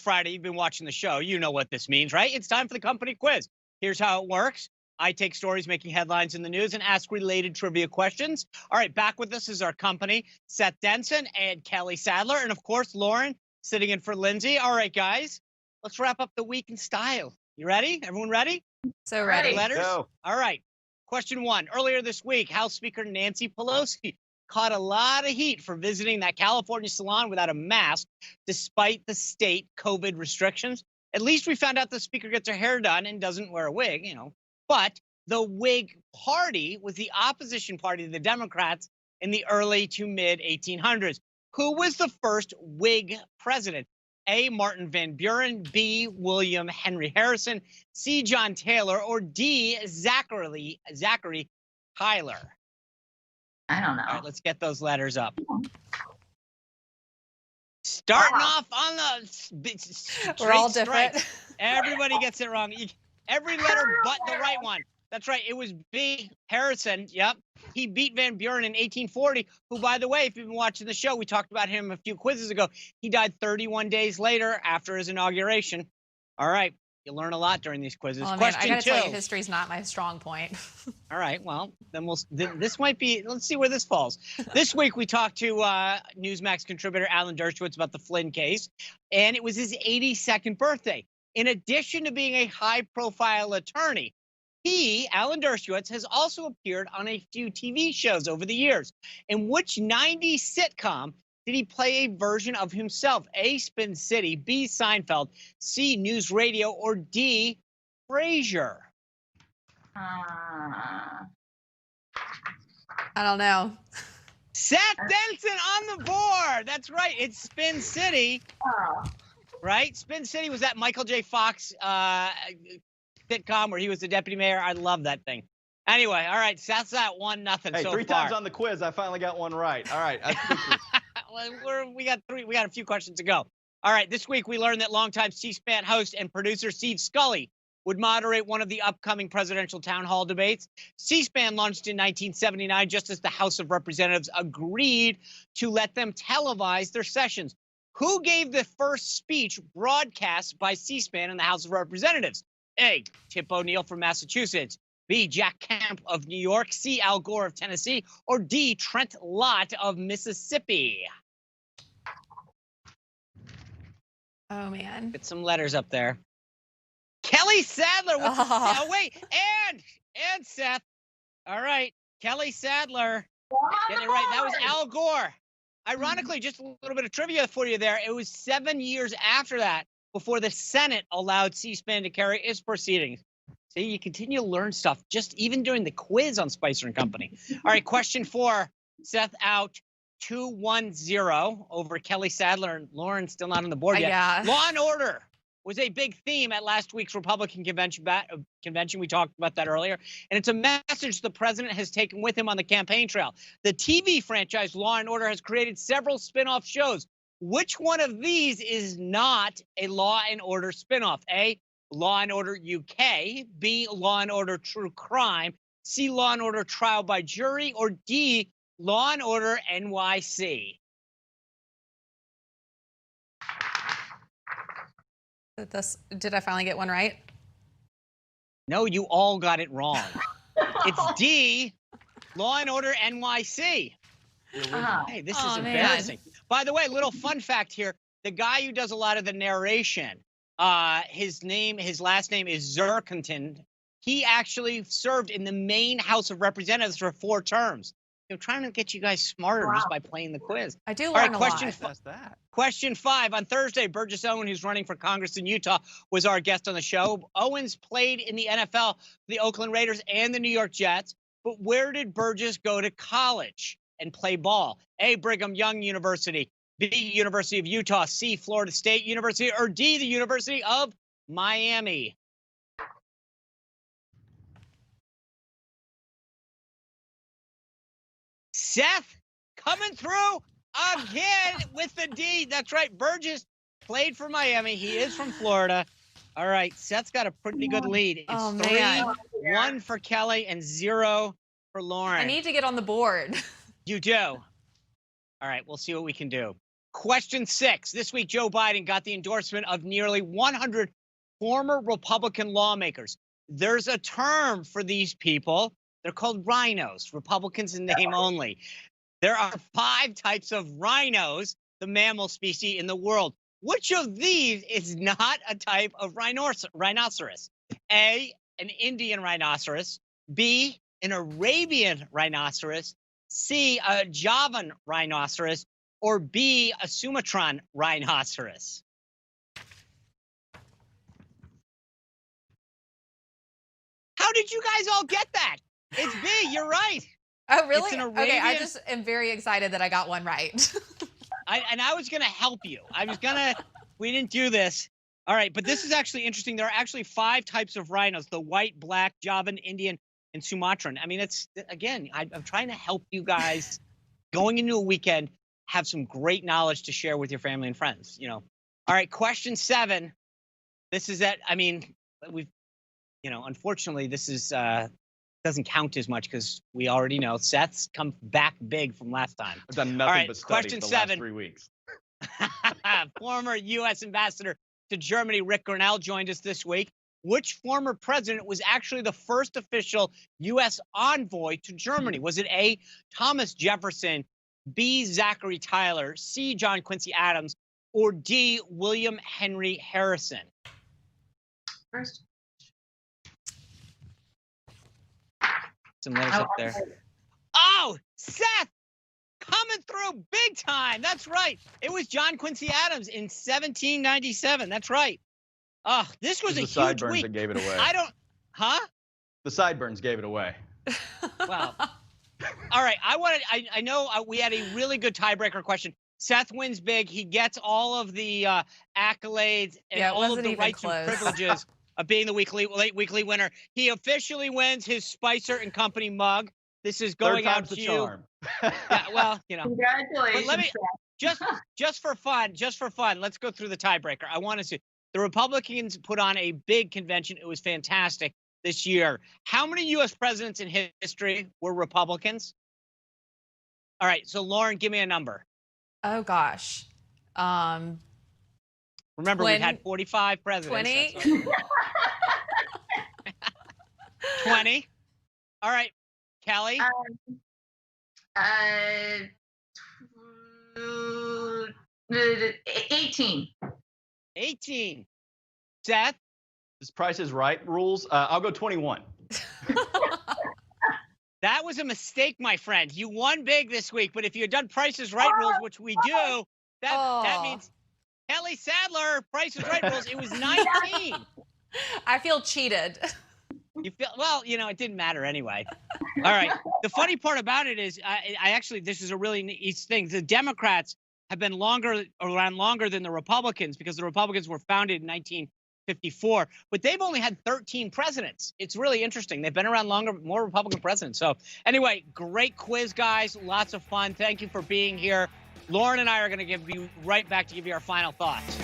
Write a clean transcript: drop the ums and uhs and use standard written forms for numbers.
Friday, you've been watching the show. You know what this means, right? It's time for the company quiz. Here's how it works. I take stories making headlines in the news and ask related trivia questions. All right, back with us is our company, Seth Denson and Kelly Sadler, and of course, Lauren sitting in for Lindsay. All right, guys, let's wrap up the week in style. You ready? Everyone ready? So ready. Letters? Go. All right. Question 1. Earlier this week, House Speaker Nancy Pelosi caught a lot of heat for visiting that California salon without a mask, despite the state COVID restrictions. At least we found out the speaker gets her hair done and doesn't wear a wig, But the Whig Party was the opposition party to the Democrats in the early to mid 1800s. Who was the first Whig president? A. Martin Van Buren, B. William Henry Harrison, C. John Taylor, or D. Zachary Tyler? I don't know. All right, let's get those letters up. Starting off on the We're all different. Everybody gets it wrong. Every letter but the right one. That's right. It was B. Harrison. Yep. He beat Van Buren in 1840, who, by the way, if you've been watching the show, we talked about him a few quizzes ago. He died 31 days later after his inauguration. All right. You learn a lot during these quizzes. Oh, Question man, I got to 2. tell you, history's not my strong point. All right. Well, then this might be, let's see where this falls. This week, we talked to Newsmax contributor Alan Dershowitz about the Flynn case, and it was his 82nd birthday. In addition to being a high-profile attorney, Alan Dershowitz, has also appeared on a few TV shows over the years. In which 90s sitcom did he play a version of himself? A. Spin City, B. Seinfeld, C. News Radio, or D. Frasier? I don't know. Seth Denson on the board. That's right. It's Spin City. Oh. Right? Spin City was that Michael J. Fox sitcom where he was the deputy mayor. I love that thing. Anyway, all right. Seth's at 1-0 Hey, so three far. times on the quiz, I finally got one right. All right. We got a few questions to go. All right. This week we learned that longtime C-SPAN host and producer Steve Scully would moderate one of the upcoming presidential town hall debates. C-SPAN launched in 1979 just as the House of Representatives agreed to let them televise their sessions. Who gave the first speech broadcast by C-SPAN in the House of Representatives? A. Tip O'Neill from Massachusetts, B. Jack Kemp of New York, C. Al Gore of Tennessee, or D. Trent Lott of Mississippi? Oh, man. Get some letters up there. Kelly Sadler with oh, wait, and Seth. All right, Kelly Sadler. Getting it right. That was Al Gore. Ironically, just a little bit of trivia for you there. It was 7 years after that before the Senate allowed C-SPAN to carry its proceedings. See, you continue to learn stuff just even during the quiz on Spicer & Company. All right, question 4. Seth out 2-1-0 over Kelly Sadler, and Lauren still not on the board yet. Yeah. Law and order was a big theme at last week's Republican convention. We talked about that earlier. And it's a message the president has taken with him on the campaign trail. The TV franchise Law and Order has created several spin-off shows. Which one of these is not a Law and Order spin-off? A, Law and Order UK, B, Law and Order True Crime, C, Law and Order Trial by Jury, or D, Law and Order NYC? Did I finally get one right? No, you all got it wrong. It's D, Law and Order NYC. Hey, this is embarrassing. Man. By the way, little fun fact here. The guy who does a lot of the narration, his last name is Zerkentin. He actually served in the Maine House of Representatives for 4 terms. I'm trying to get you guys smarter just by playing the quiz. I do learn a lot. Question 5. On Thursday, Burgess Owen, who's running for Congress in Utah, was our guest on the show. Owens played in the NFL for the Oakland Raiders and the New York Jets. But where did Burgess go to college and play ball? A, Brigham Young University, B, University of Utah, C, Florida State University, or D, the University of Miami? Seth coming through again with the D. That's right. Burgess played for Miami. He is from Florida. All right. Seth's got a pretty good lead. It's 3-1 for Kelly and 0 for Lauren. I need to get on the board. You do. All right. We'll see what we can do. Question 6. This week, Joe Biden got the endorsement of nearly 100 former Republican lawmakers. There's a term for these people. They're called rhinos, Republicans in name only. There are 5 types of rhinos, the mammal species in the world. Which of these is not a type of rhinoceros? A, an Indian rhinoceros. B, an Arabian rhinoceros. C, a Javan rhinoceros. Or B, a Sumatran rhinoceros. How did you guys all get that? It's B, you're right. Oh, really? It's an Okay, I Arabian- just am very excited that I got one right. I was going to help you. We didn't do this. All right, but this is actually interesting. There are actually 5 types of rhinos: the white, black, Javan, Indian, and Sumatran. I mean, it's, again, I'm trying to help you guys going into a weekend have some great knowledge to share with your family and friends, you know. All right, question 7. This is that, I mean, we've, you know, unfortunately, this is, doesn't count as much because we already know Seth's come back big from last time. I've done nothing right, but study question for the last 7. 3 weeks. Former U.S. ambassador to Germany, Rick Grenell, joined us this week. Which former president was actually the first official U.S. envoy to Germany? Was it A, Thomas Jefferson, B, Zachary Taylor, C, John Quincy Adams, or D, William Henry Harrison? First. Some letters up there. Oh, Seth, coming through big time. That's right. It was John Quincy Adams in 1797. That's right. Oh, this was It a the huge sideburns week. that gave it away. The sideburns gave it away. Well, all right. I know we had a really good tiebreaker question. Seth wins big. He gets all of the accolades and Yeah, it all of wasn't the even rights and close. privileges of being the late weekly winner. He officially wins his Spicer and Company mug. This is going Third out time's to the you. charm. Yeah, well, you know. Congratulations. But let me just for fun, let's go through the tiebreaker. I want to see. The Republicans put on a big convention. It was fantastic this year. How many U.S. presidents in history were Republicans? All right, so Lauren, give me a number. Oh, gosh. Remember, we've had 45 presidents. 20? 20. All right, Kelly. 18. 18. Seth. This Price is Right rules. I'll go 21. That was a mistake, my friend. You won big this week, but if you had done Price is Right rules, which we do, that means Kelly Sadler, Price is Right rules, it was 19. I feel cheated. You feel, well, you know, it didn't matter anyway. All right. The funny part about it is, I actually, this is a really neat thing. The Democrats have been around longer than the Republicans because the Republicans were founded in 1954, but they've only had 13 presidents. It's really interesting. They've been around longer, more Republican presidents. So anyway, great quiz, guys. Lots of fun. Thank you for being here. Lauren and I are going to give you right back to give you our final thoughts.